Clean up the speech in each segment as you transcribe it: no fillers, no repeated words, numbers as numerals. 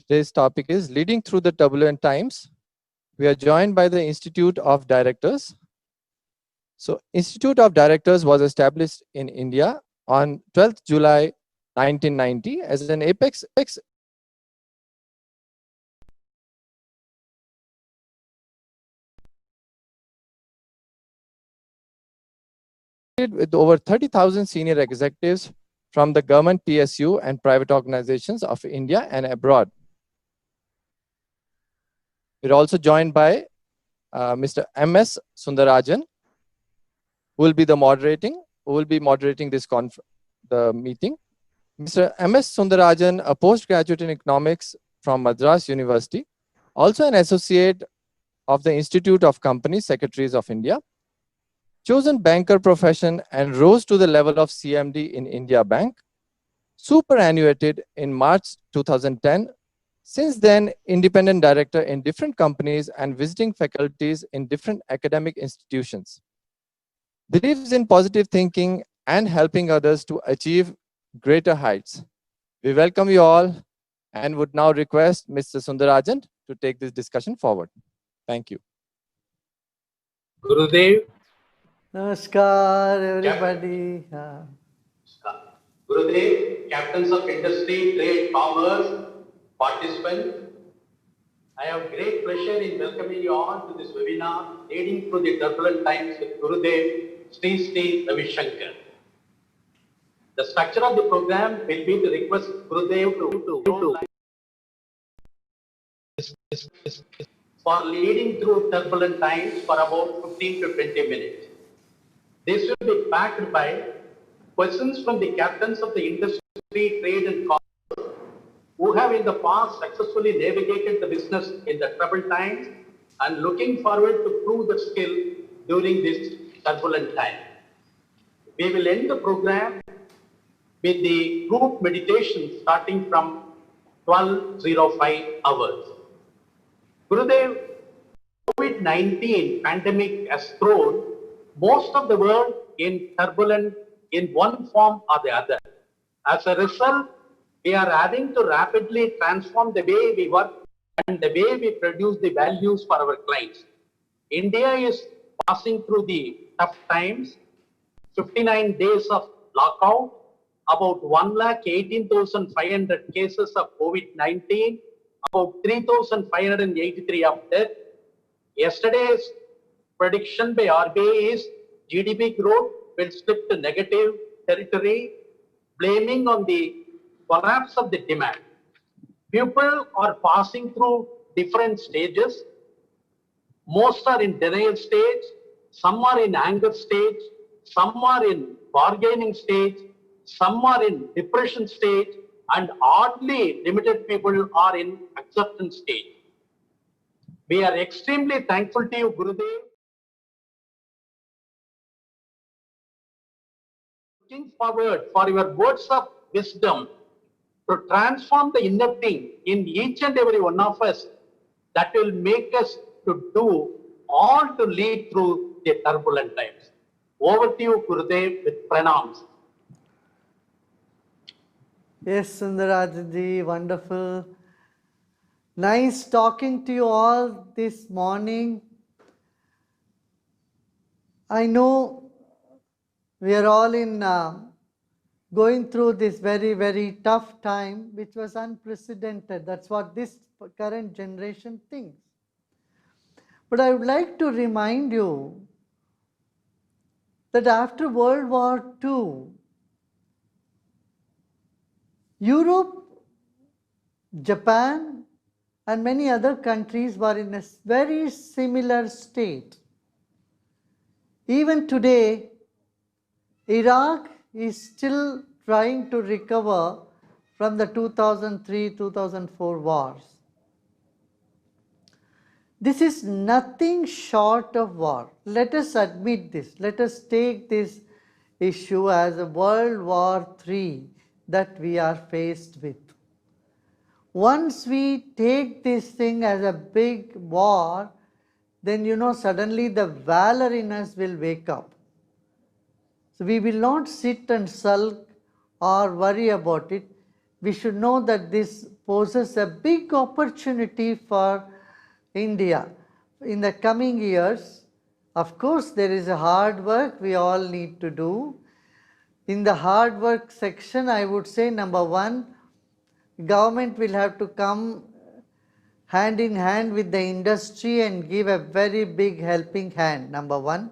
Today's topic is Leading Through the Turbulent Times. We are joined by the Institute of Directors. So, Institute of Directors was established in India on 12th July 1990 as an apex with over 30,000 senior executives from the government, PSU, and private organizations of India and abroad. We're also joined by Mr. M.S. Sundarajan, who will be moderating this the meeting. Mr. M.S. Sundarajan, a postgraduate in economics from Madras University, also an associate of the Institute of Company Secretaries of India, chosen banker profession and rose to the level of CMD in India Bank, superannuated in March 2010. Since then, independent director in different companies and visiting faculties in different academic institutions. Believes in positive thinking and helping others to achieve greater heights. We welcome you all and would now request Mr. Sundarajan to take this discussion forward. Thank you. Gurudev. Namaskar, everybody. Gurudev, captains of industry, trade, commerce, participants. I have great pleasure in welcoming you all to this webinar, Leading Through the Turbulent Times with Gurudev Sri Ravi Shankar. The structure of the program will be to request Gurudev for leading through turbulent times for about 15 to 20 minutes. This will be backed by questions from the captains of the industry, trade and commerce who have in the past successfully navigated the business in the troubled times and looking forward to prove the skill during this turbulent time. We will end the program with the group meditation starting from 12:05 hours. Gurudev, COVID-19 pandemic has thrown most of the world in turbulence in one form or the other. As a result, we are having to rapidly transform the way we work and the way we produce the values for our clients. India is passing through the tough times, 59 days of lockout, about 118,500 cases of COVID-19, about 3,583 of death. Yesterday's prediction by RBI is GDP growth will slip to negative territory, blaming on the collapse of the demand. People are passing through different stages. Most are in denial stage, some are in anger stage, some are in bargaining stage, some are in depression stage, and oddly limited people are in acceptance stage. We are extremely thankful to you, Gurudev. Looking forward for your words of wisdom to transform the inner thing in each and every one of us that will make us to do all to lead through the turbulent times. Over to you, Gurudev, with pranams. Yes, Sundarajanji, wonderful. Nice talking to you all this morning. I know we are all in going through this very, very tough time, which was unprecedented. That's what this current generation thinks. But I would like to remind you that after World War II, Europe, Japan, and many other countries were in a very similar state. Even today, Iraq is still trying to recover from the 2003-2004 wars. This is nothing short of war. Let us admit this. Let us take this issue as a World War III that we are faced with. Once we take this thing as a big war, then suddenly the valor in us will wake up. So we will not sit and sulk or worry about it. We should know that this poses a big opportunity for India in the coming years. Of course, there is a hard work we all need to do. In the hard work section, I would say number one, government will have to come hand in hand with the industry and give a very big helping hand, number one.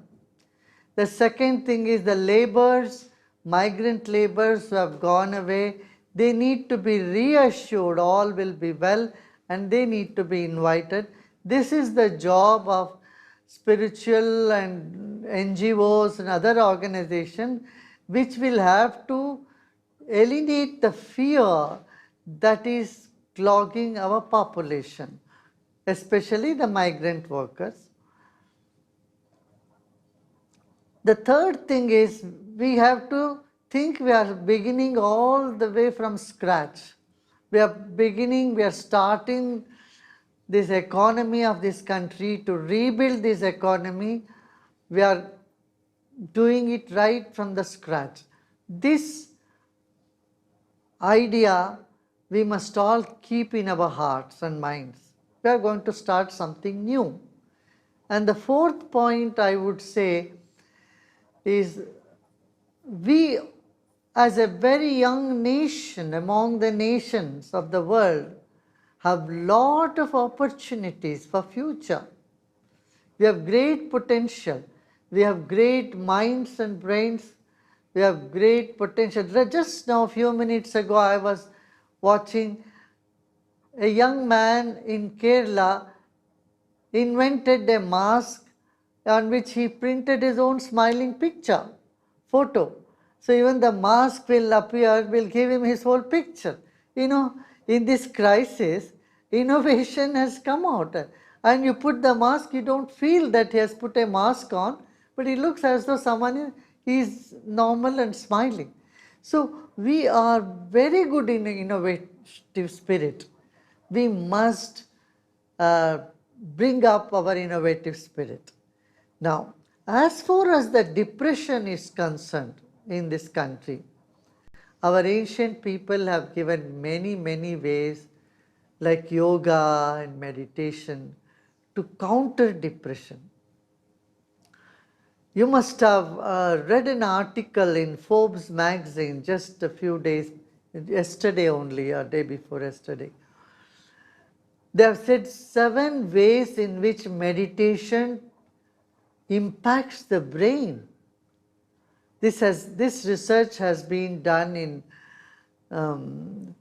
The second thing is the laborers, migrant laborers who have gone away, they need to be reassured all will be well and they need to be invited. This is the job of spiritual and NGOs and other organizations which will have to eliminate the fear that is clogging our population, especially the migrant workers. The third thing is we have to think we are beginning all the way from scratch. We are starting this economy of this country to rebuild this economy. We are doing it right from the scratch. This idea we must all keep in our hearts and minds. We are going to start something new. And the fourth point I would say is we as a very young nation among the nations of the world have lot of opportunities for future. We have great potential. We have great minds and brains. We have great potential. Just now, a few minutes ago, I was watching a young man in Kerala invented a mask on which he printed his own smiling picture, photo. So even the mask will appear, will give him his whole picture. You know, in this crisis, innovation has come out. And you put the mask, you don't feel that he has put a mask on, but it looks as though someone is normal and smiling. So we are very good in innovative spirit. We must bring up our innovative spirit. Now, as far as the depression is concerned in this country, our ancient people have given many, many ways like yoga and meditation to counter depression. You must have read an article in Forbes magazine just a few days, yesterday only, or day before yesterday. They have said 7 ways in which meditation impacts the brain. This research has been done in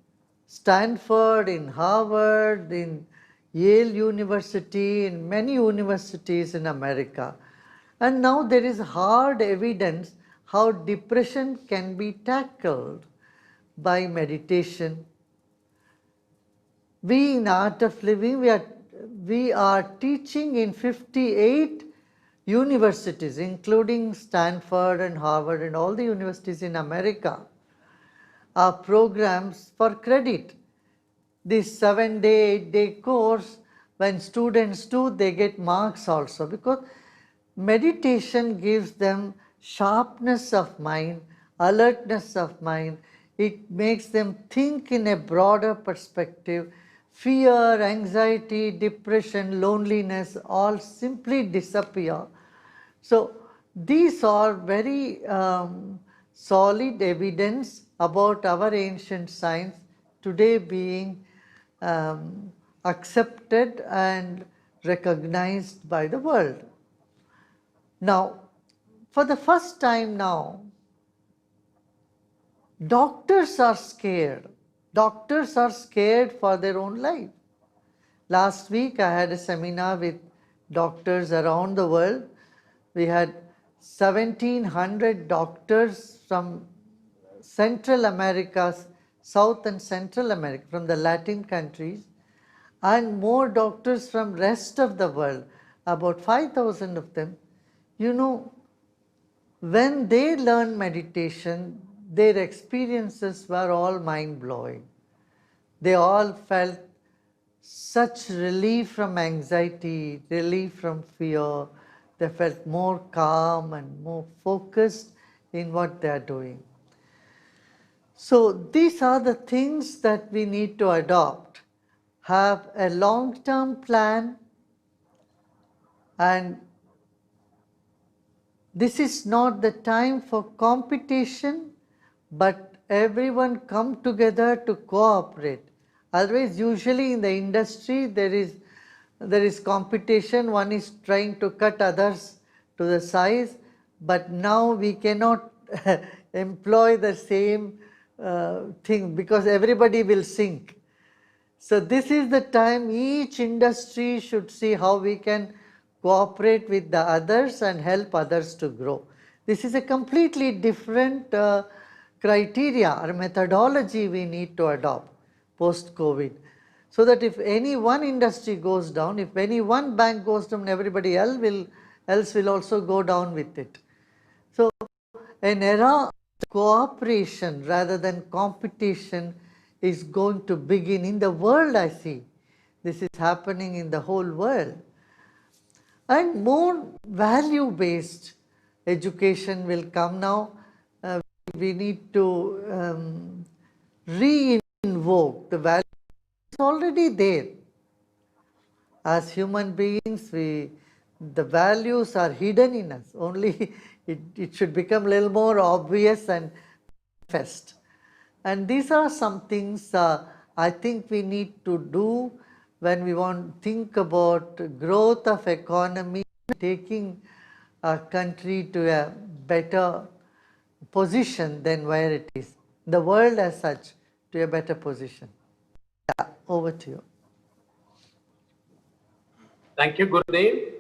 Stanford, in Harvard, in Yale University, in many universities in America. And now there is hard evidence how depression can be tackled by meditation. We in Art of Living, we are teaching in 58 universities, including Stanford and Harvard and all the universities in America, are programs for credit. This 7-day, 8-day course, when students do, they get marks also, because meditation gives them sharpness of mind, alertness of mind. It makes them think in a broader perspective. Fear, anxiety, depression, loneliness all simply disappear. So these are very solid evidence about our ancient science today being accepted and recognized by the world. Now, for the first time now, doctors are scared. Doctors are scared for their own life. Last week I had a seminar with doctors around the world. We had 1,700 doctors from Central America, South and Central America, from the Latin countries, and more doctors from rest of the world, about 5,000 of them. You know, when they learned meditation, their experiences were all mind-blowing. They all felt such relief from anxiety, relief from fear. They felt more calm and more focused in what they are doing. So these are the things that we need to adopt. Have a long-term plan, and this is not the time for competition, but everyone come together to cooperate. Otherwise, usually in the industry there is competition. One is trying to cut others to the size, but now we cannot employ the same thing because everybody will sink. So this is the time each industry should see how we can cooperate with the others and help others to grow. This is a completely different criteria or methodology we need to adopt post-COVID. So that if any one industry goes down, if any one bank goes down, everybody else will also go down with it. So an era of cooperation rather than competition is going to begin in the world. I see this is happening in the whole world, and more value based education will come now. We need to re-invoke the value. It's already there. As human beings, the values are hidden in us. Only it should become a little more obvious and manifest. And these are some things I think we need to do when we want to think about growth of economy, taking our country to a better position than where it is. The world as such to a better position. Yeah, over to you. Thank you, Gurudev.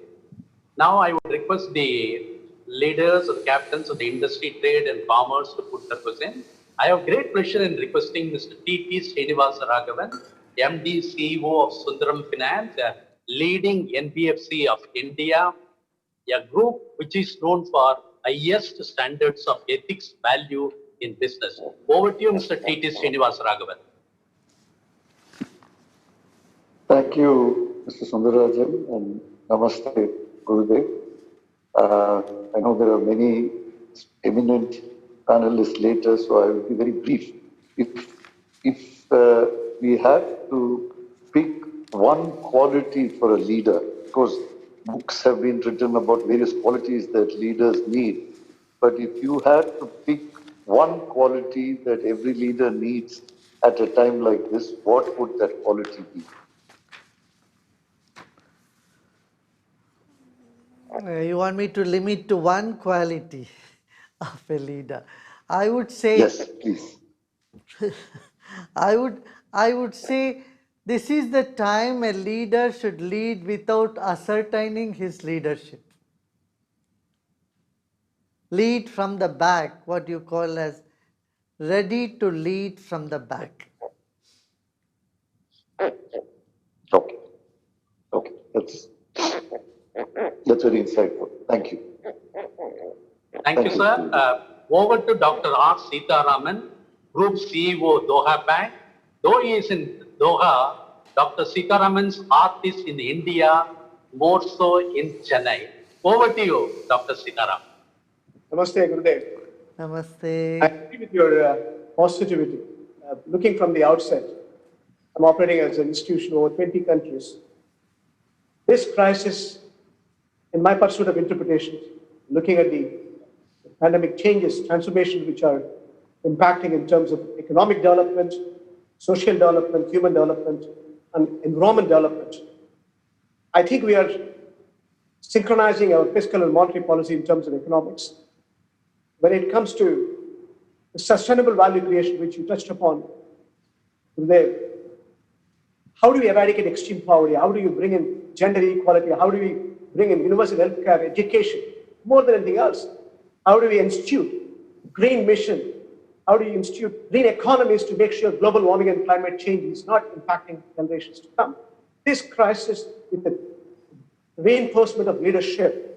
Now I would request the leaders or captains of the industry, trade and farmers to put their question. I have great pleasure in requesting Mr. T.T. Srinivasa Raghavan, MD, CEO of Sundaram Finance, a leading NBFC of India, a group which is known for highest standards of ethics value in business. Over to you, Mr. T.T. Srinivasa Raghavan. Thank you, Mr. Sundarajan, and Namaste, Gurudev. I know there are many eminent panelists later, so I will be very brief. If we had to pick one quality for a leader, because books have been written about various qualities that leaders need, but if you had to pick one quality that every leader needs at a time like this, what would that quality be? You want me to limit to one quality of a leader? I would say yes, please. I would say this is the time a leader should lead without ascertaining his leadership. Lead from the back, what you call as ready to lead from the back. Okay, that's very insightful. Thank you. Thank you, sir. Over to Dr. R. Sitaraman, Group CEO, Doha Bank. Though he is in Doha, Dr. Sitaraman's heart is in India, more so in Chennai. Over to you, Dr. Sitaraman. Namaste, Gurudev. Namaste. I agree with your positivity. Looking from the outset, I'm operating as an institution in over 20 countries. This crisis, in my pursuit of interpretation, looking at the pandemic changes, transformations which are impacting in terms of economic development, social development, human development, and environment development, I think we are synchronizing our fiscal and monetary policy in terms of economics. When it comes to the sustainable value creation, which you touched upon, how do we eradicate extreme poverty? How do you bring in gender equality? How do we bring in universal healthcare, education? More than anything else, how do we institute green mission? How do you institute green economies to make sure global warming and climate change is not impacting generations to come? This crisis, with the reinforcement of leadership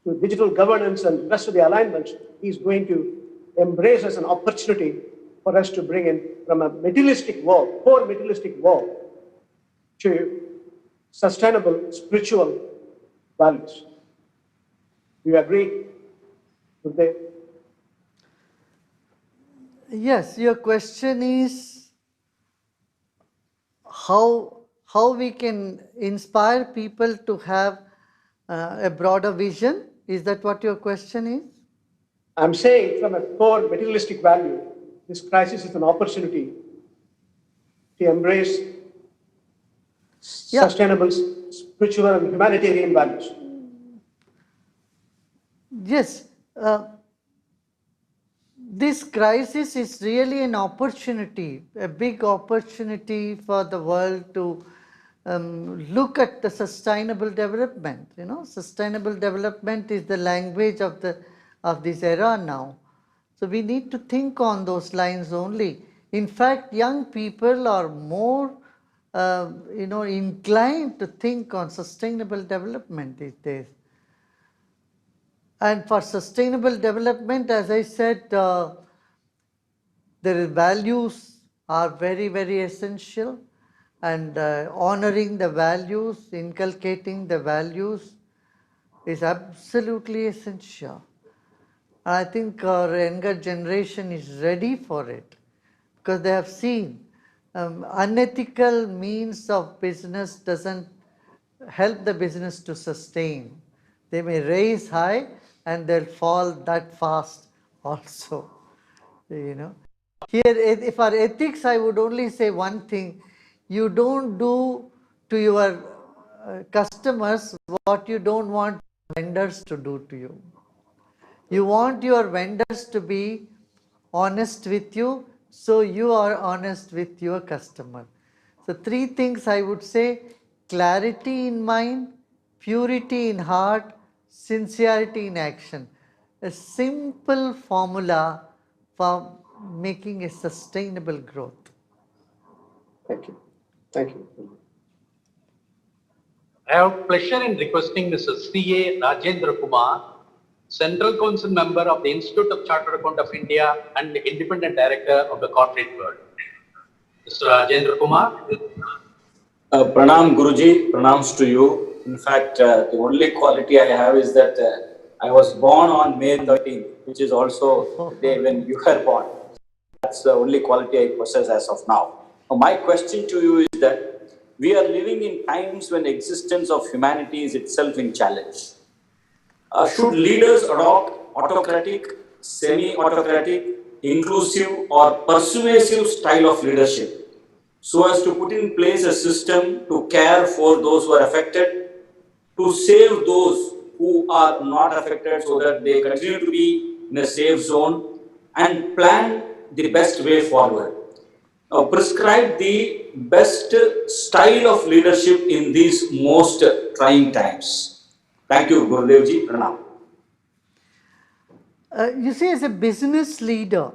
to digital governance and the rest of the alignment, is going to embrace as an opportunity for us to bring in from a materialistic world, poor materialistic world, to sustainable spiritual values. Do you agree with that? Yes, your question is how we can inspire people to have a broader vision. Is that what your question is? I'm saying from a core materialistic value, this crisis is an opportunity to embrace Yeah. sustainable, spiritual, and humanitarian values. Yes. This crisis is really an opportunity, a big opportunity for the world to look at the sustainable development. You know, sustainable development is the language of this era now. So we need to think on those lines only. In fact, young people are more, inclined to think on sustainable development these days. And for sustainable development, as I said, the values are very, very essential, and honoring the values, inculcating the values is absolutely essential. I think our younger generation is ready for it because they have seen unethical means of business doesn't help the business to sustain. They may raise high and they'll fall that fast also. You know, here if our ethics, I would only say one thing: you don't do to your customers what you don't want vendors to do to you. You want your vendors to be honest with you, so you are honest with your customer. So three things I would say: clarity in mind, purity in heart, sincerity in action. A simple formula for making a sustainable growth. Thank you. Thank you. I have pleasure in requesting Mr. C.A. Rajendra Kumar, Central Council member of the Institute of Chartered Account of India and Independent Director of the Corporate World. Mr. Rajendra Kumar. Pranam Guruji, pranams to you. In fact, the only quality I have is that I was born on May 13th, which is also the day when you were born. That's the only quality I possess as of now. Now, my question to you is that we are living in times when existence of humanity is itself in challenge. Should leaders adopt autocratic, semi-autocratic, inclusive or persuasive style of leadership so as to put in place a system to care for those who are affected, to save those who are not affected so that they continue to be in a safe zone, and plan the best way forward? Now, prescribe the best style of leadership in these most trying times. Thank you, Gurudevji. Pranam. You see, as a business leader,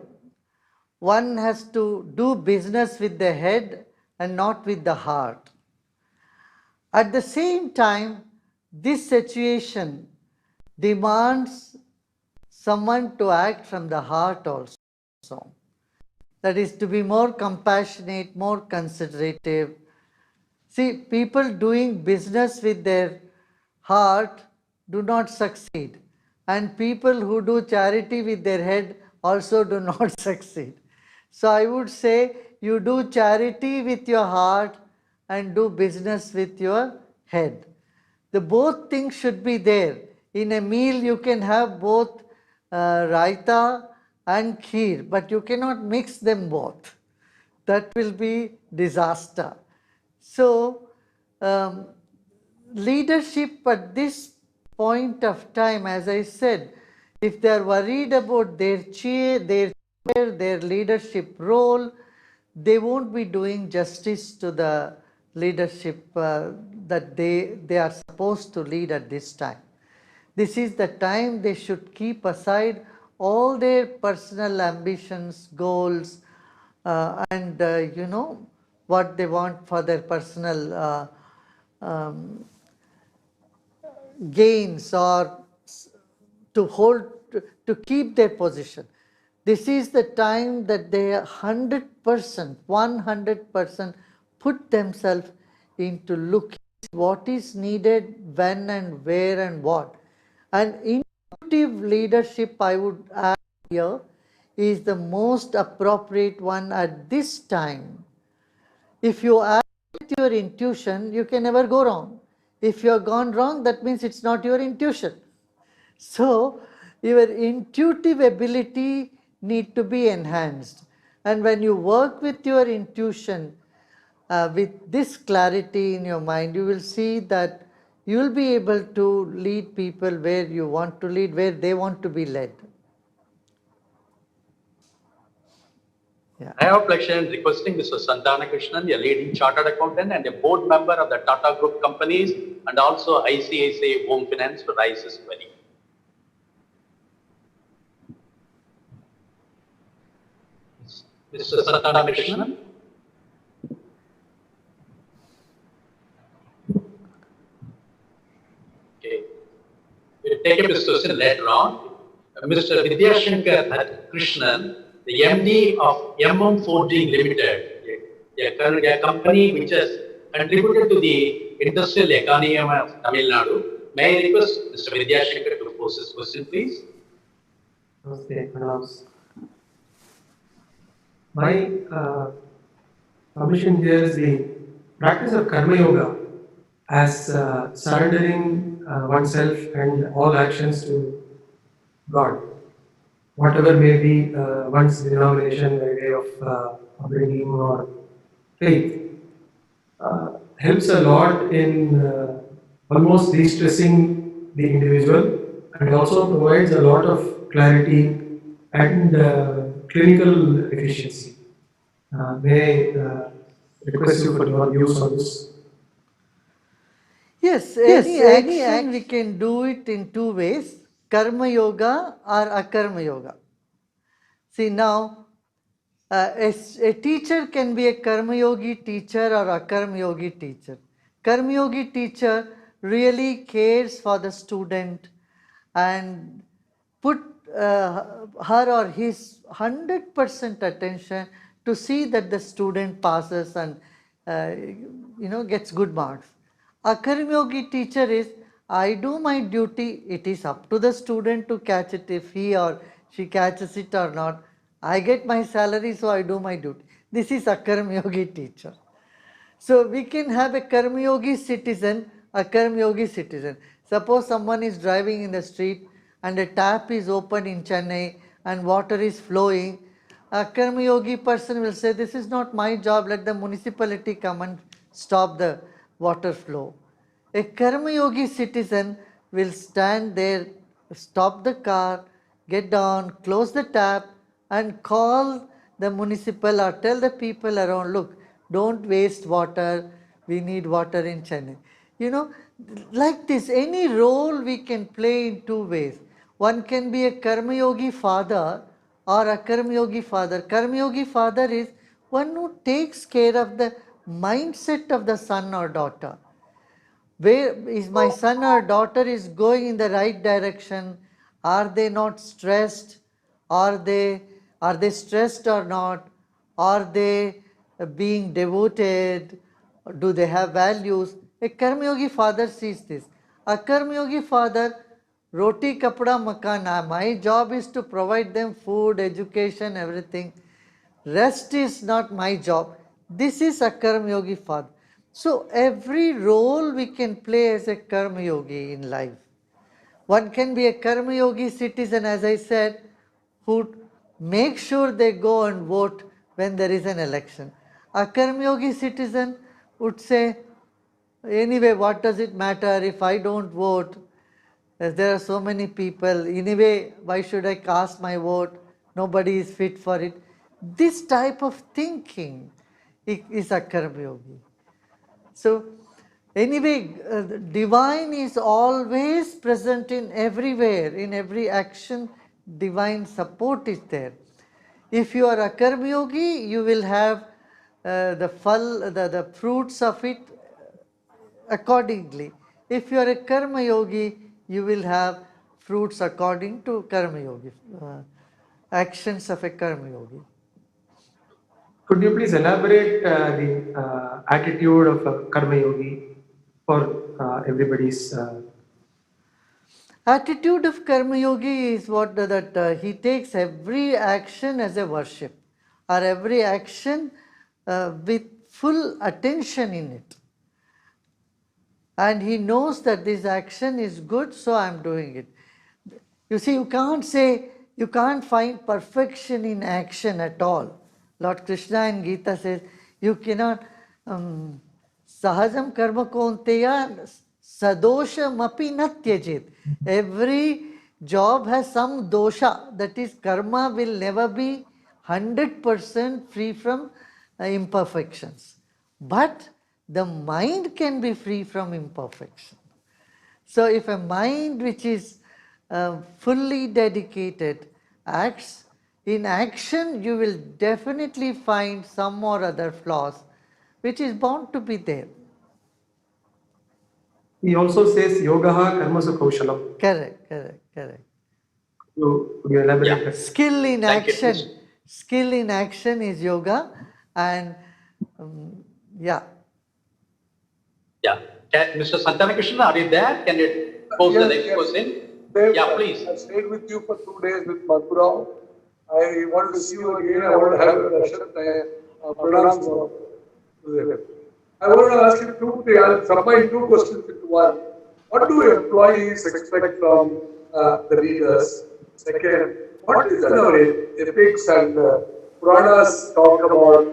one has to do business with the head and not with the heart. At the same time, this situation demands someone to act from the heart also. That is, to be more compassionate, more considerative. See, people doing business with their heart do not succeed, and people who do charity with their head also do not succeed. So I would say you do charity with your heart and do business with your head. The both things should be there. In a meal you can have both raita and kheer, but you cannot mix them both. That will be disaster. So leadership at this point of time, as I said, if they are worried about their chair, their leadership role, they won't be doing justice to the leadership that they are supposed to lead at this time. This is the time they should keep aside all their personal ambitions, goals, and what they want for their personal gains, or to hold, to keep their position. This is the time that they 100% put themselves into looking what is needed, when and where and what. And intuitive leadership, I would add here, is the most appropriate one at this time. If you act with your intuition, you can never go wrong. If you have gone wrong, that means it's not your intuition. So your intuitive ability need to be enhanced. And when you work with your intuition, with this clarity in your mind, you will see that you will be able to lead people where you want to lead, where they want to be led. Yeah. I have pleasure in requesting Mr. Santana Krishnan, a leading chartered accountant and a board member of the Tata Group companies and also ICICI Home Finance to raise his query. Mr. Santana Krishnan. Okay. We'll take up this question later on. Mr. Vidyashankar Krishnan, the MD of MM Forging Limited, a company which has contributed to the industrial economy of Tamil Nadu. May I request Mr. Vidyashankar to pose his question, please? Namaste, Pranams. My submission here is the practice of Karma Yoga as surrendering oneself and all actions to God, whatever may be one's denomination by way of upbringing or faith, helps a lot in almost de-stressing the individual and also provides a lot of clarity and clinical efficiency. May I request you for your views on this? Yes, any action we can do it in two ways, Karma Yoga or Akarma Yoga. See now, a teacher can be a Karma Yogi teacher or a Akarma Yogi teacher. Karma Yogi teacher really cares for the student and put her or his 100% attention to see that the student passes and gets good marks. A Karma Yogi teacher is, I do my duty, it is up to the student to catch it if he or she catches it or not. I get my salary, so I do my duty. This is a Karma Yogi teacher. So we can have a Karma Yogi citizen, a Karma Yogi citizen. Suppose someone is driving in the street and a tap is open in Chennai and water is flowing. A Karma Yogi person will say, this is not my job, let the municipality come and stop the water flow. A Karma Yogi citizen will stand there, stop the car, get down, close the tap and call the municipal or tell the people around, look, don't waste water, we need water in Chennai. Like this, any role we can play in two ways. One can be a Karma Yogi father or a Karma Yogi father. Karma Yogi father is one who takes care of the mindset of the son or daughter. Where is my son or daughter is going in the right direction? Are they not stressed? Are they stressed or not? Are they being devoted? Do they have values? A Karma Yogi father sees this. A Karma Yogi father, roti, kapda, makan. My job is to provide them food, education, everything. Rest is not my job. This is a Karma Yogi father. So every role we can play as a Karma Yogi in life. One can be a Karma Yogi citizen, as I said, who make sure they go and vote when there is an election. A Karma Yogi citizen would say, anyway, what does it matter if I don't vote? There are so many people. Anyway, why should I cast my vote? Nobody is fit for it. This type of thinking is a Karma Yogi. So, anyway, divine is always present in everywhere, in every action, divine support is there. If you are a Karma Yogi, you will have the fruits of it accordingly. If you are a Karma Yogi, you will have fruits according to Karma Yogi, actions of a Karma Yogi. Could you please elaborate the attitude of a Karma Yogi for everybody's? Attitude of Karma Yogi is what that he takes every action as a worship, or every action with full attention in it. And he knows that this action is good, so I am doing it. You see, you can't say, you can't find perfection in action at all. Lord Krishna in Gita says, you cannot, sahajam karma konteya sadosha mapi natyajit. Every job has some dosha, that is, karma will never be 100% free from imperfections. But the mind can be free from imperfection. So if a mind which is fully dedicated acts, in action you will definitely find some or other flaws which is bound to be there. He also says yogaha karmasu kaushalam. Correct, correct, correct. Could you elaborate that? Skill in Thank you. action. Skill in action is yoga, and yeah. Yeah. Mr. Santana Krishnan, are you there? Can you pose the next question? Dev, Yeah, please. I stayed with you for 2 days with Madhurao. I wanted to see you again. I wanted to have a darshan. Pranams to Dev. I wanted to ask you I'll combine 2 questions into one. What do employees expect from the leaders? Second, what is in our epics and Puranas talk about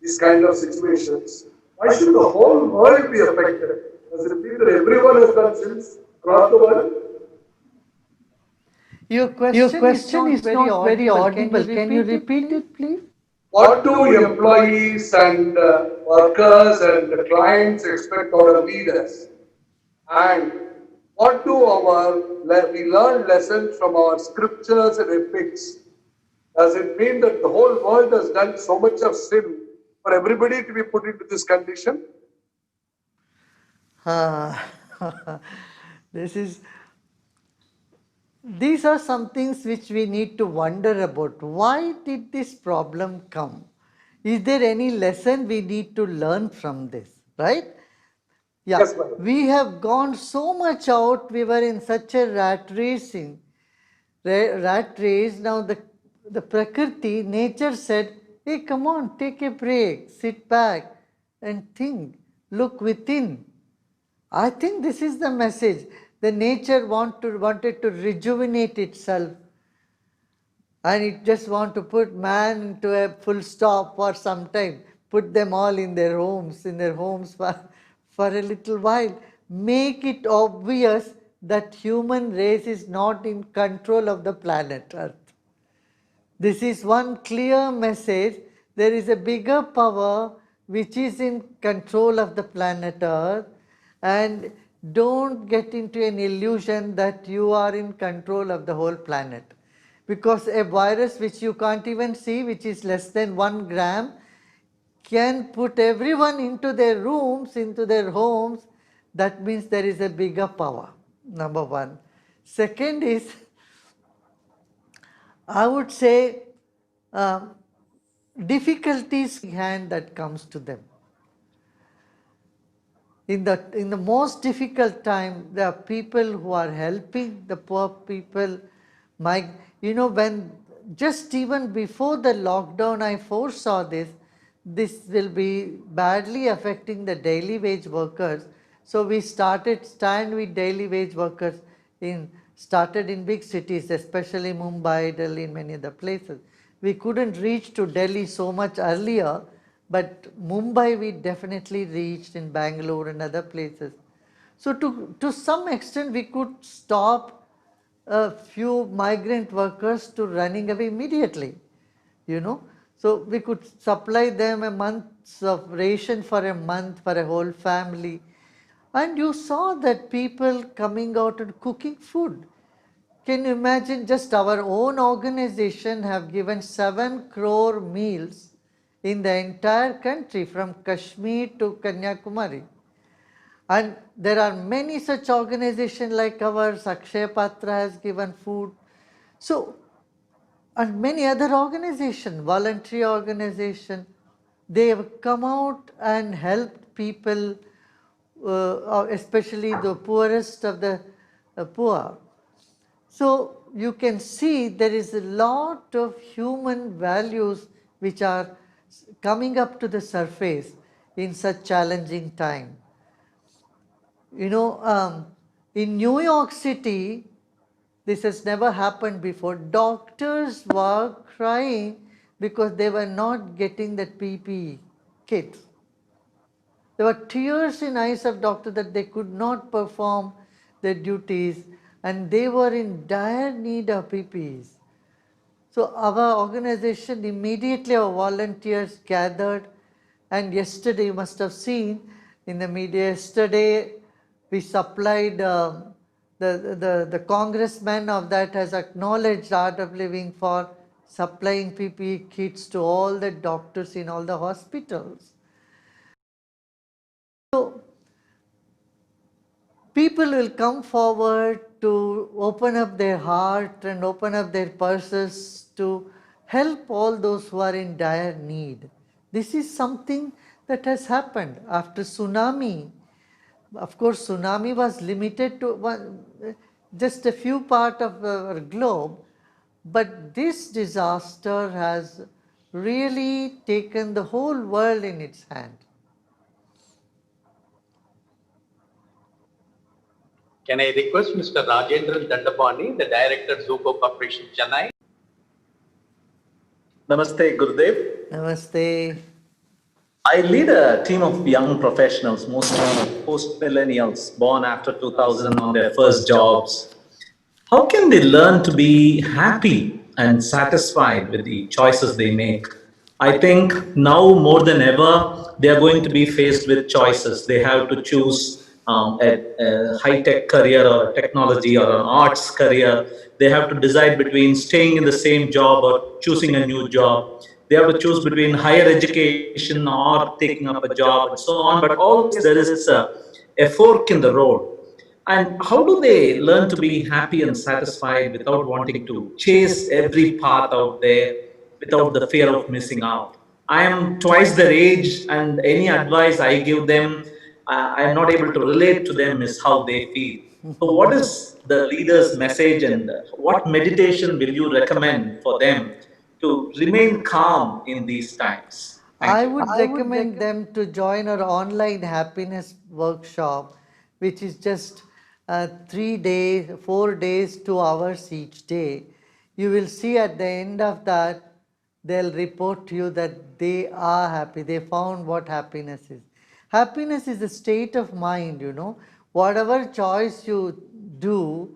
these kind of situations? Why should the whole world be affected? Does it mean that everyone has done sins across the world? Your question is not very audible. Can you repeat it, please? What do employees and workers and the clients expect out of leaders? And what do we learn lessons from our scriptures and epics? Does it mean that the whole world has done so much of sin for everybody to be put into this condition? These are some things which we need to wonder about. Why did this problem come? Is there any lesson we need to learn from this, right? Yeah, Yes, madam. we have gone so much out, we were in such a rat race. Now the Prakriti, nature said, hey, come on, take a break, sit back and think, look within. I think this is the message. The nature wanted to rejuvenate itself, and it just want to put man into a full stop for some time, put them all in their homes for a little while, make it obvious that human race is not in control of the planet Earth. This is one clear message. There is a bigger power which is in control of the planet Earth, and don't get into an illusion that you are in control of the whole planet. Because a virus which you can't even see, which is less than 1 gram, can put everyone into their rooms, into their homes. That means there is a bigger power, number one. Second is, I would say, difficulties hand that comes to them. In the most difficult time, there are people who are helping the poor people. When just even before the lockdown, I foresaw this will be badly affecting the daily wage workers. So we started Stand with Daily Wage Workers started in big cities, especially Mumbai, Delhi, and many other places. We couldn't reach to Delhi so much earlier, but Mumbai we definitely reached, in Bangalore and other places. So to some extent we could stop a few migrant workers to running away immediately, So we could supply them a month's of ration for a month for a whole family. And you saw that people coming out and cooking food. Can you imagine, just our own organization have given 7 crore meals in the entire country from Kashmir to Kanyakumari. And there are many such organizations like ours. Akshaya Patra has given food. So, and many other organizations, voluntary organizations, they have come out and helped people, especially the poorest of the poor. So you can see there is a lot of human values which are coming up to the surface in such challenging time. You know, in New York City, this has never happened before. Doctors were crying because they were not getting the PPE kits. There were tears in eyes of doctors that they could not perform their duties and they were in dire need of PPEs. So our organization immediately, our volunteers gathered, and yesterday you must have seen in the media, yesterday we supplied the congressman of that has acknowledged Art of Living for supplying PPE kits to all the doctors in all the hospitals. So people will come forward to open up their heart and open up their purses to help all those who are in dire need. This is something that has happened after tsunami. Of course, tsunami was limited to just a few parts of our globe, but this disaster has really taken the whole world in its hand. Can I request Mr. Rajendran Dandapani, the Director, Zuko Corporation, Chennai? Namaste, Gurudev. Namaste. I lead a team of young professionals, mostly post-millennials born after 2000 on their first jobs. How can they learn to be happy and satisfied with the choices they make? I think now more than ever, they are going to be faced with choices. They have to choose a high-tech career or a technology or an arts career. They have to decide between staying in the same job or choosing a new job. They have to choose between higher education or taking up a job and so on. But always there is a fork in the road. And how do they learn to be happy and satisfied without wanting to chase every path out there without the fear of missing out? I am twice their age, and any advice I give them, I am not able to relate to them is how they feel. So, what is the leader's message, and what meditation will you recommend for them to remain calm in these times? Thank I you. would recommend them to join our online happiness workshop, which is just 3 days, 4 days, 2 hours each day. You will see at the end of that, they'll report to you that they are happy. They found what happiness is. Happiness is a state of mind, you know. Whatever choice you do,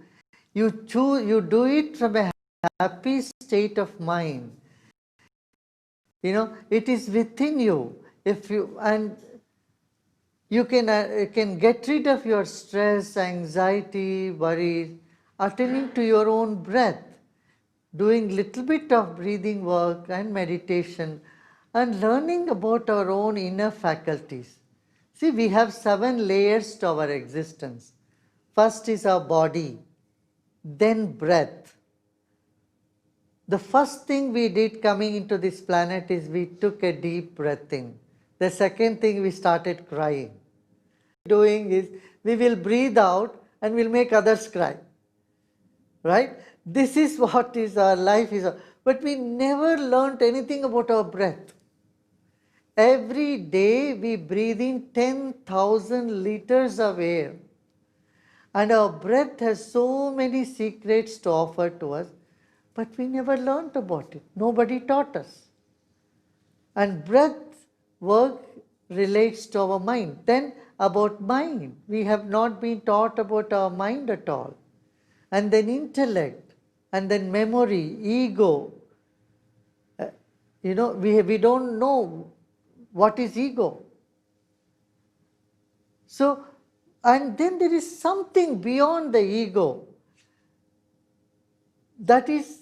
you do it from a happy state of mind. You know, it is within you. If you and you can get rid of your stress, anxiety, worries, attending to your own breath, doing little bit of breathing work and meditation, and learning about our own inner faculties. See, we have 7 layers to our existence. First is our body, then breath. The first thing we did coming into this planet is we took a deep breath in. The second thing, we started crying. Doing is we will breathe out and we'll make others cry. Right? This is what is our life is. But we never learnt anything about our breath. Every day we breathe in 10,000 liters of air. And our breath has so many secrets to offer to us, but we never learnt about it. Nobody taught us. And breath work relates to our mind. Then about mind, we have not been taught about our mind at all. And then intellect, and then memory, ego. You know, we don't know what is ego. So, and then there is something beyond the ego that is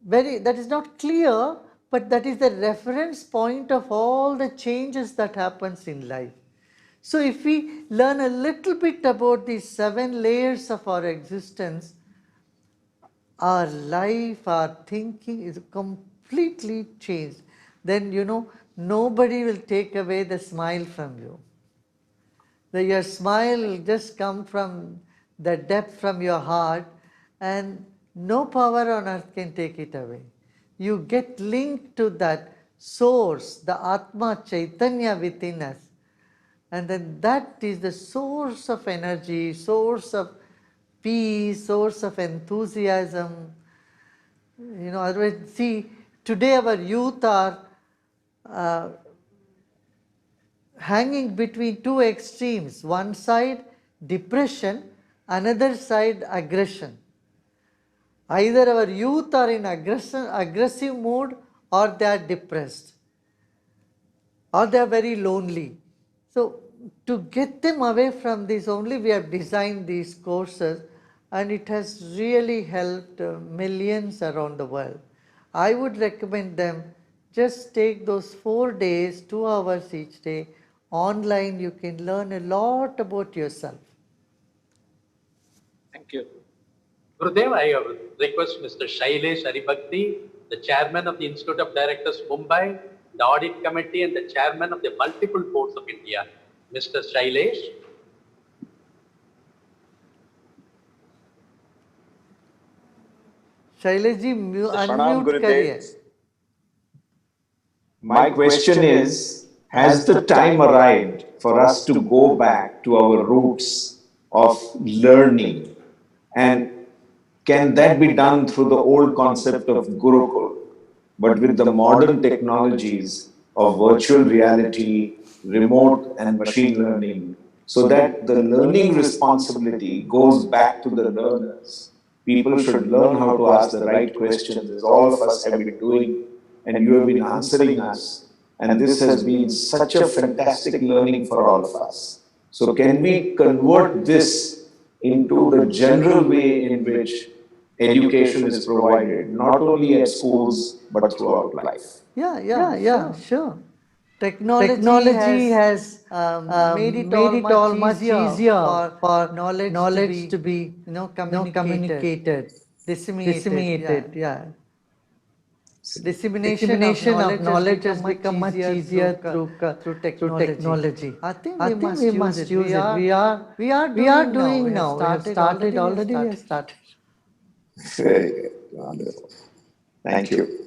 not clear, but that is the reference point of all the changes that happens in life. So if we learn a little bit about these 7 layers of our existence, our life, our thinking is completely changed. Then, you know, nobody will take away the smile from you. Your smile will just come from the depth from your heart, and no power on earth can take it away. You get linked to that source, the Atma Chaitanya within us. And then that is the source of energy, source of peace, source of enthusiasm. Otherwise, see, today our youth are hanging between two extremes. One side, depression, another side, aggression. Either our youth are in aggressive mood, or they are depressed, or they are very lonely. So to get them away from this, only we have designed these courses, and it has really helped millions around the world. I would recommend them, just take those 4 days, 2 hours each day, online. You can learn a lot about yourself. Thank you. Gurudev, I request Mr. Shailesh Haribhakti, the chairman of the Institute of Directors, Mumbai, the audit committee, and the chairman of the multiple boards of India. Mr. Shailesh. Shailesh-ji, Pranam, unmute kariye. Gurudev. My question is, has the time arrived for us to go back to our roots of learning? And can that be done through the old concept of Gurukul, but with the modern technologies of virtual reality, remote and machine learning, so that the learning responsibility goes back to the learners? People should learn how to ask the right questions, as all of us have been doing, and you have been answering us. And this has been such a fantastic learning for all of us. So can we convert this into the general way in which education is provided, not only at schools, but throughout life? Yeah, sure. Technology has made it all much easier for knowledge to be communicated, disseminated. Yeah. Dissemination of knowledge has become much easier through technology. I think we must use it. We are doing now. We have started already. We have started. Very good. Wonderful. Thank you.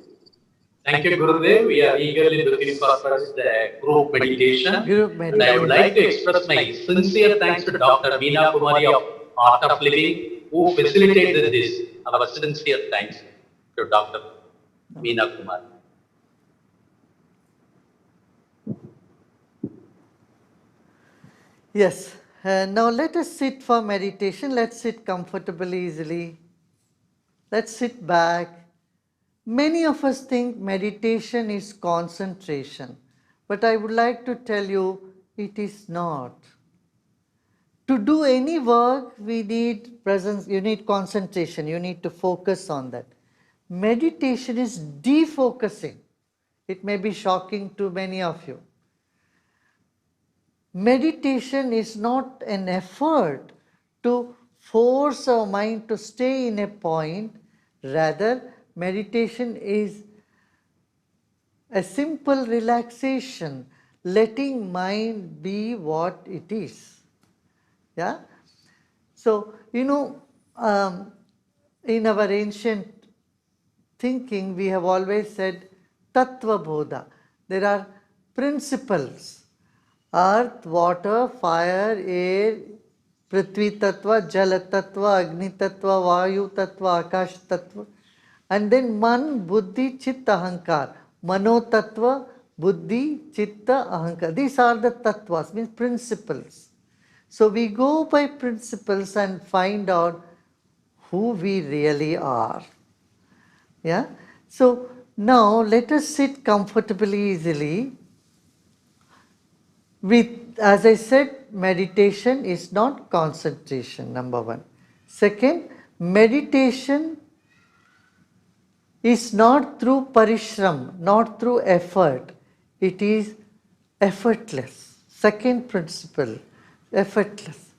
Thank you, Gurudev. We are eagerly looking forward to the group meditation. Group And I would meditation. like to express my sincere thanks to Dr. Meena Kumari of Art of Living, who facilitated this. Our sincere thanks to Dr. Meena Kumari. Yes. Now let us sit for meditation. Let's sit comfortably, easily. Let's sit back. Many of us think meditation is concentration, but I would like to tell you it is not. To do any work, we need presence, you need concentration, you need to focus on that. Meditation is defocusing. It may be shocking to many of you. Meditation is not an effort to force our mind to stay in a point. Rather, meditation is a simple relaxation, letting mind be what it is. Yeah? So, in our ancient thinking, we have always said Tattva Bodha. There are principles: earth, water, fire, air, Prithvi Tattva, Jala Tattva, Agni Tattva, Vayu Tattva, Akash Tattva. And then Man, Buddhi, Chitta, Ahankar. Mano Tattva, Buddhi, Chitta, Ahankar. These are the Tattvas, means principles. So we go by principles and find out who we really are. Yeah? So now let us sit comfortably, easily. As I said, meditation is not concentration, number one. Second, meditation is not through parishram, not through effort. It is effortless. Second principle, effortless.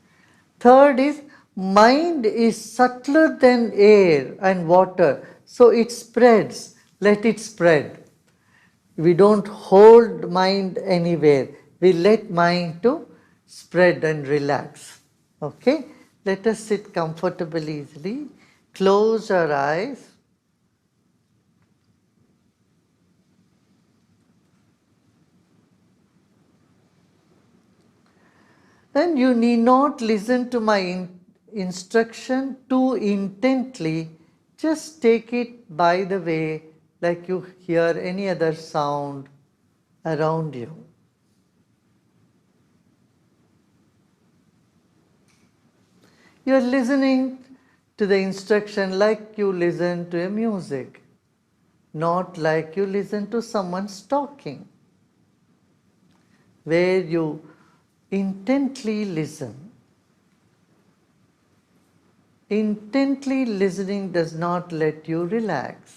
Third is, mind is subtler than air and water, so it spreads. Let it spread. We don't hold mind anywhere. We let mind to spread and relax. Okay? Let us sit comfortably, easily. close our eyes. And you need not listen to my instruction too intently. Just take it by the way, like you hear any other sound around you. You are listening to the instruction like you listen to a music, not like you listen to someone's talking, where you intently listen. Intently listening does not let you relax.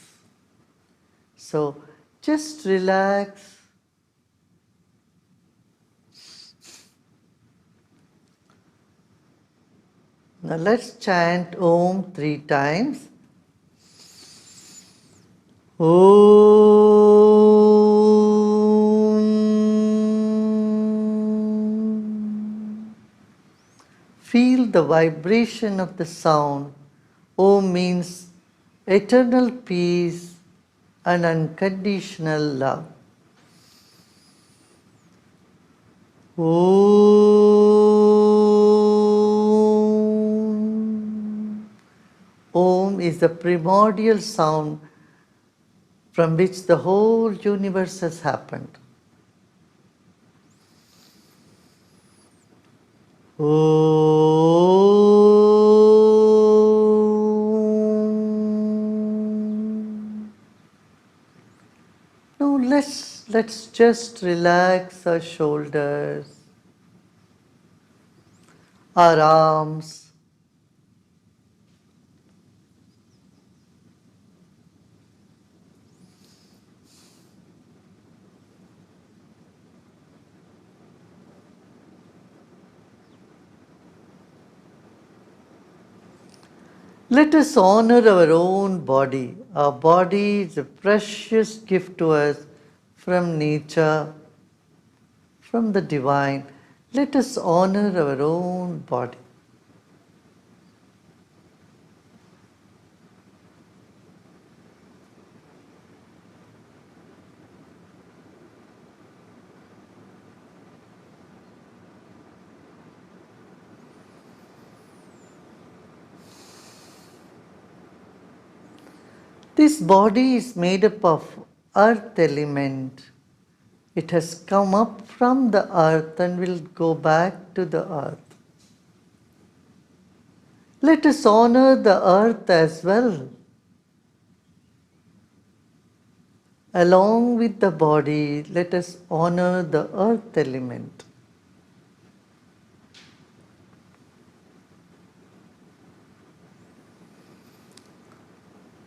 So just relax. Now let's chant Om 3 times. Om. Feel the vibration of the sound. Om means eternal peace and unconditional love. Om. Om is the primordial sound from which the whole universe has happened. Om. Now let's just relax our shoulders, our arms, let us honor our own body. Our body is a precious gift to us from nature, from the divine. Let us honor our own body. This body is made up of earth element. It has come up from the earth and will go back to the earth. Let us honor the earth as well. Along with the body, let us honor the earth element.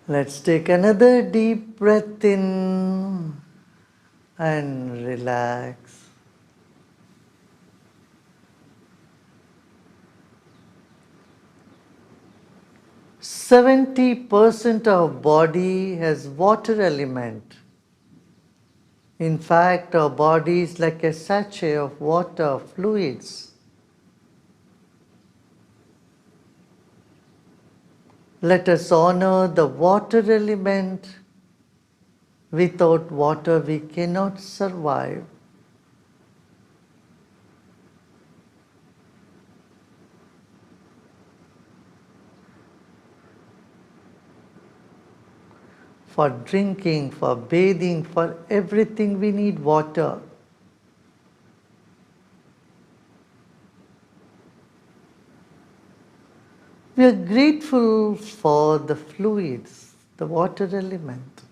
Let's take another deep breath in and relax. %70 of body has water element. In fact, our body is like a sachet of water, fluids. Let us honor the water element. Without water, we cannot survive. For drinking, for bathing, for everything, we need water. We are grateful for the fluids, the water element.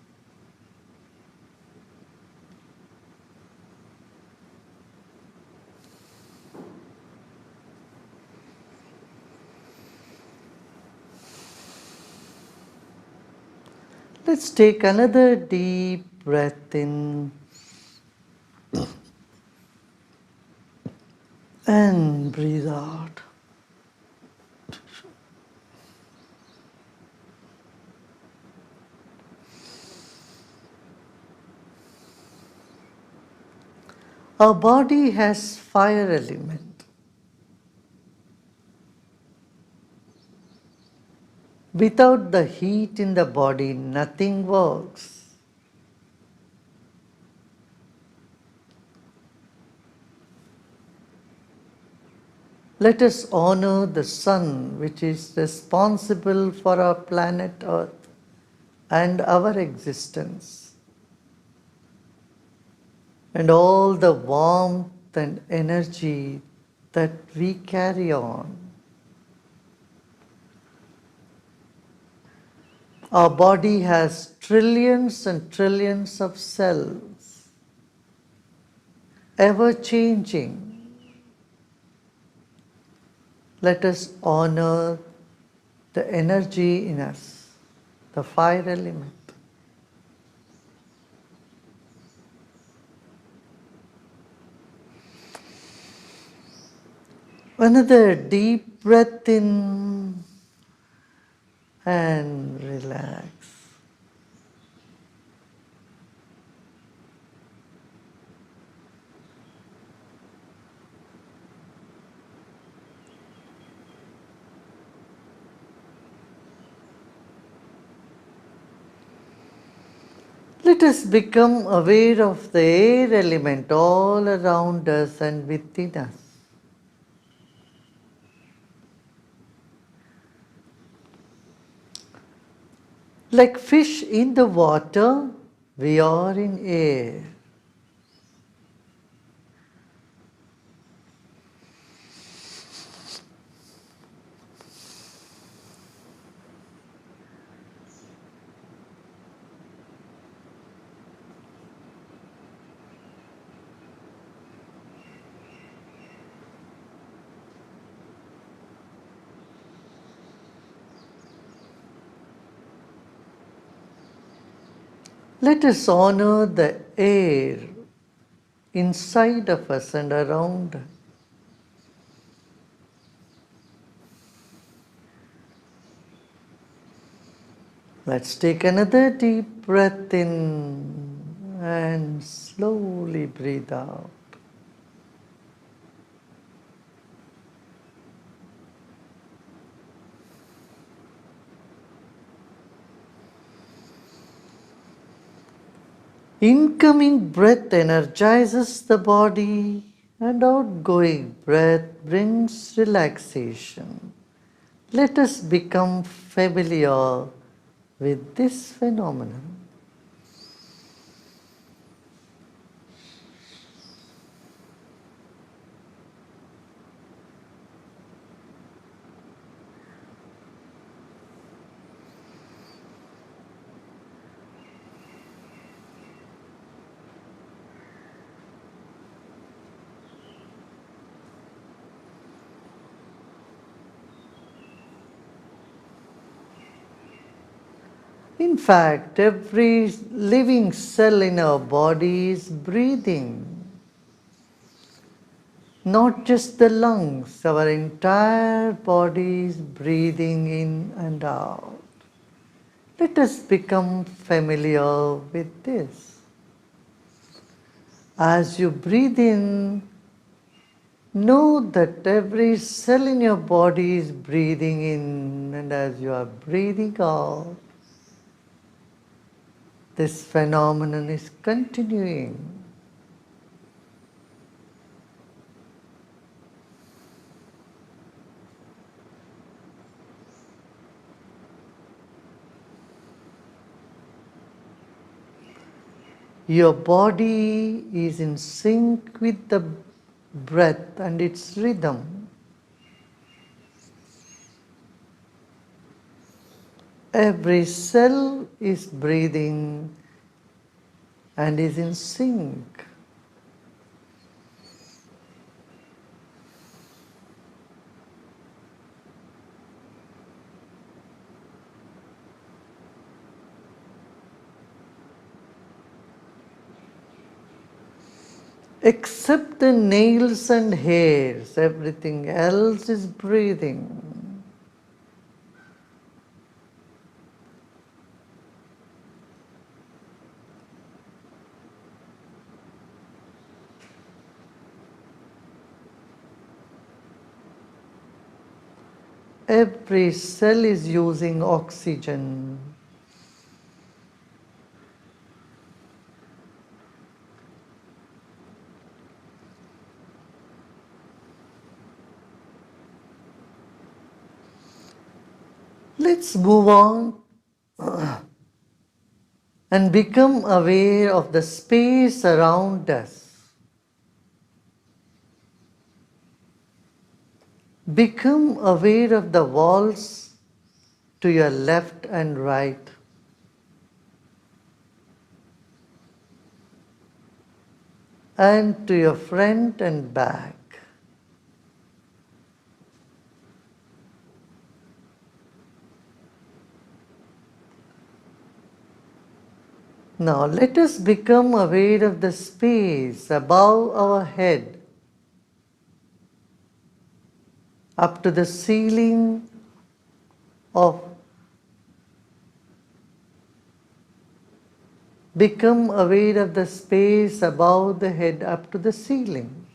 Let's take another deep breath in and breathe out. Our body has fire element. Without the heat in the body, nothing works. Let us honor the sun, which is responsible for our planet Earth and our existence, and all the warmth and energy that we carry on. Our body has trillions and trillions of cells, ever changing. Let us honor the energy in us, the fire element. Another deep breath in and relax. Let us become aware of the air element all around us and within us. Like fish in the water, we are in air. Let us honor the air inside of us and around us. Let's take another deep breath in and slowly breathe out. Incoming breath energizes the body, and outgoing breath brings relaxation. Let us become familiar with this phenomenon. In fact, every living cell in our body is breathing. Not just the lungs, our entire body is breathing in and out. Let us become familiar with this. As you breathe in, know that every cell in your body is breathing in, and as you are breathing out, this phenomenon is continuing. Your body is in sync with the breath and its rhythm. Every cell is breathing and is in sync. Except the nails and hairs, everything else is breathing. Every cell is using oxygen. Let's move on and become aware of the space around us. Become aware of the walls to your left and right. And to your front and back. Now let us become aware of the space above our head, up to the ceiling of. Become aware of the space above the head up to the ceiling.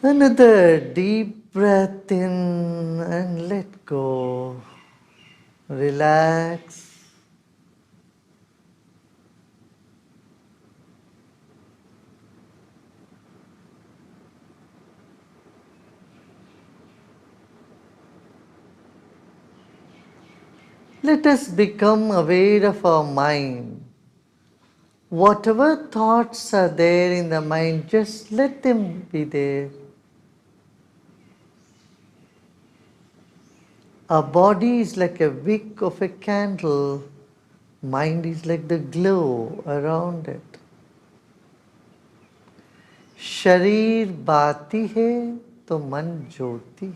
Another deep breath in and let go. Relax. Let us become aware of our mind. Whatever thoughts are there in the mind, just let them be there. Our body is like a wick of a candle. Mind is like the glow around it. शरीर बाती है तो मन ज्योति.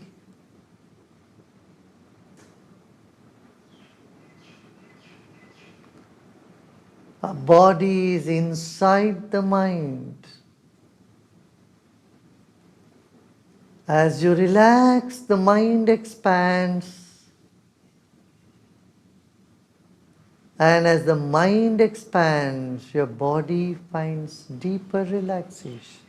Our body is inside the mind. As you relax, the mind expands. And as the mind expands, your body finds deeper relaxation.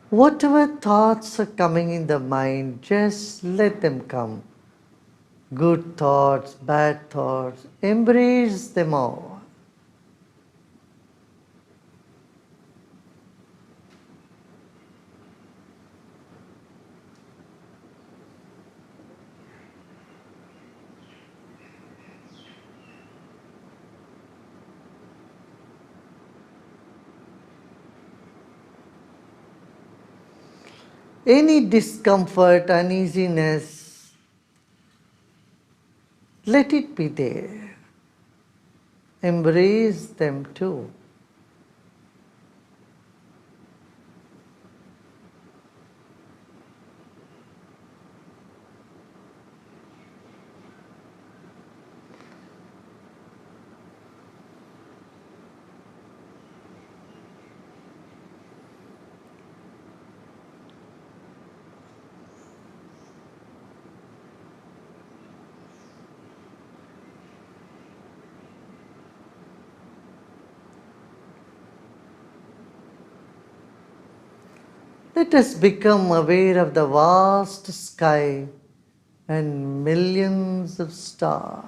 Whatever thoughts are coming in the mind, just let them come. Good thoughts, bad thoughts, embrace them all. Any discomfort, uneasiness, let it be there. Embrace them too. Let us become aware of the vast sky and millions of stars.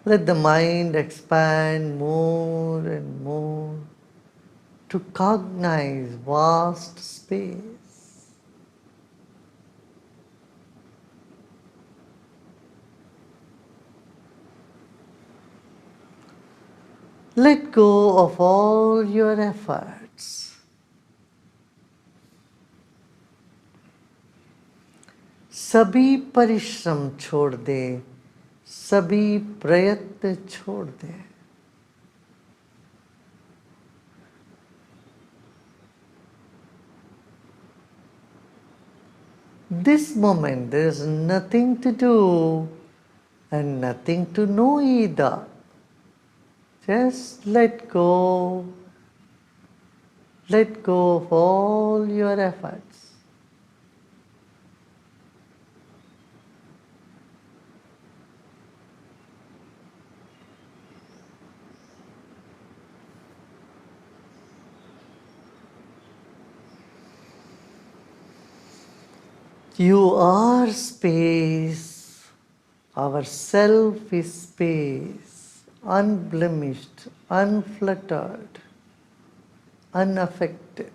Let the mind expand more and more to cognize vast space. Let go of all your efforts. सभी परिश्रम छोड़ दे, सभी प्रयत्न छोड़ दे. This moment, there is nothing to do and nothing to know either. Just let go of all your efforts. You are space. Our self is space, unblemished, unfluttered, unaffected.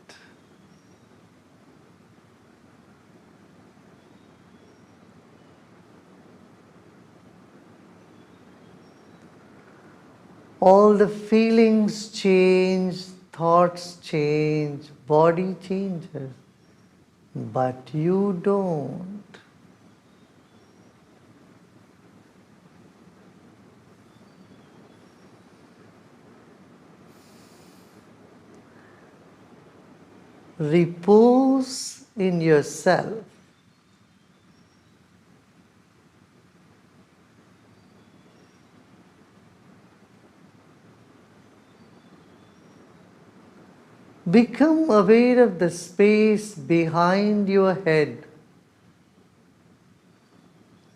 All the feelings change, thoughts change, body changes, but you don't. Repose in yourself. Become aware of the space behind your head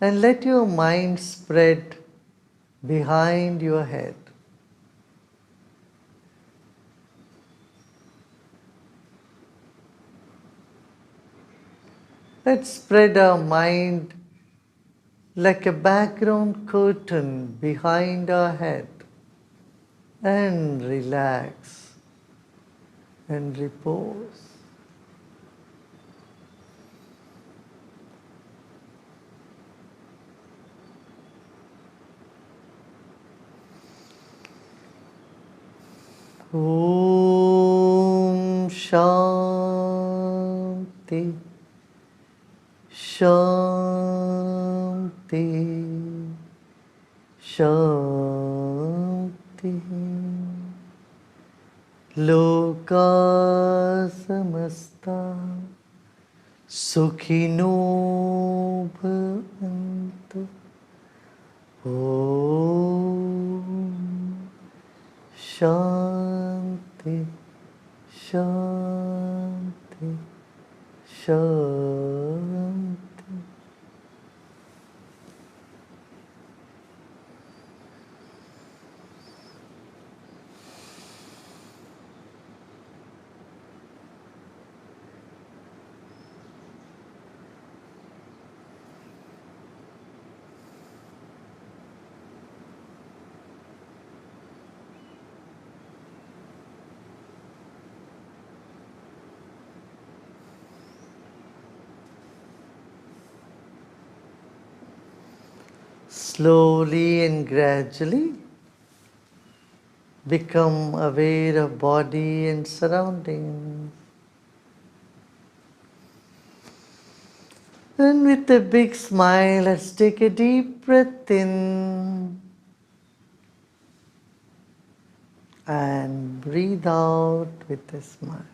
and let your mind spread behind your head. Let's spread our mind like a background curtain behind our head and relax and repose. Om Shanti Shanti Shanti Loka samasta sukhino bhavantu. Om Shanti Shanti Shanti. Slowly and gradually become aware of body and surroundings. And with a big smile, let's take a deep breath in and breathe out with a smile.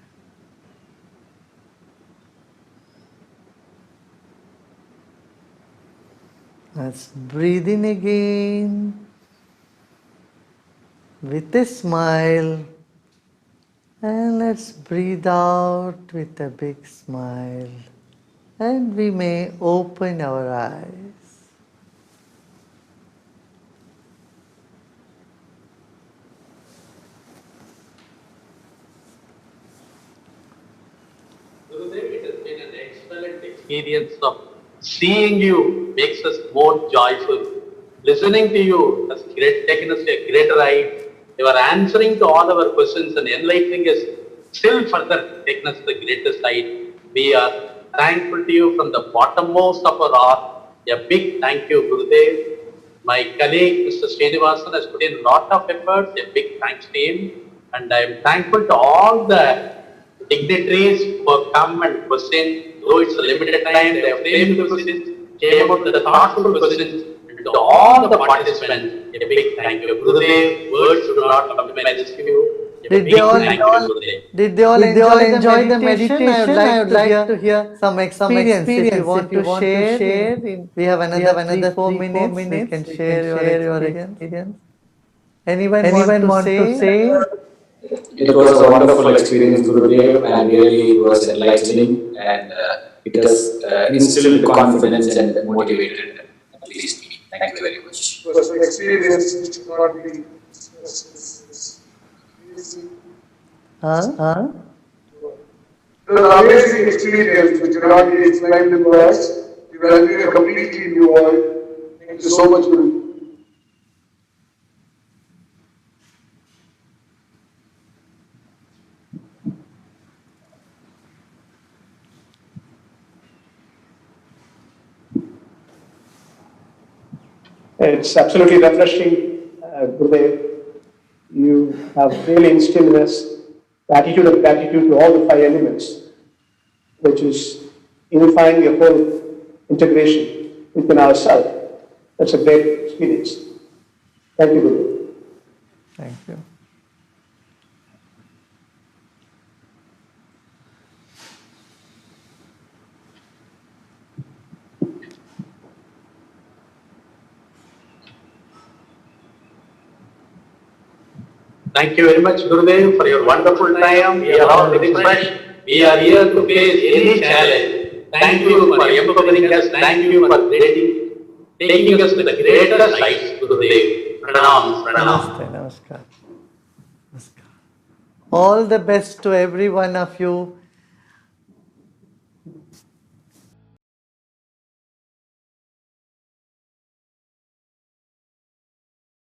Let's breathe in again with a smile, and let's breathe out with a big smile, and we may open our eyes. Gurudev, it has been an excellent experience of seeing you makes us more joyful. Listening to you has taken us a great ride. You are answering to all our questions and enlightening us still further, taking us to the greatest height. We are thankful to you from the bottommost of our heart. A big thank you, Gurudev. My colleague, Mr. Srinivasan, has put in a lot of effort. A big thanks to him. And I am thankful to all the dignitaries who have come and questioned. Though it's a limited time, they have framed the questions, came up with the thoughtful questions, and to all the participants, a big thank you. Gurudev, words do not come to my rescue. Did they all enjoy the meditation? I would like to hear some experience. If you want to share, we have another 4 minutes. You can share your experience. Anyone want to say? It was a wonderful experience, Gurudev, and really it was enlightening, and it has instilled confidence and motivated at least me. Thank you very much. It was an experience which should not be Huh? It was an amazing experience which cannot be explained in words. You were entering a completely new world. Thank you so much, Guru. It's absolutely refreshing, Gurudev. You have really instilled in us the attitude of gratitude to all the 5 elements, which is unifying the whole integration within ourselves. That's a great experience. Thank you, Gurudev. Thank you. Thank you very much, Gurudev, for your wonderful time. We are all refreshed. We are here to face any challenge. Thank you for empowering us. Thank you for taking us to the greater heights, Gurudev. Pranam, pranam. Namaste, namaskar. All the best to every one of you.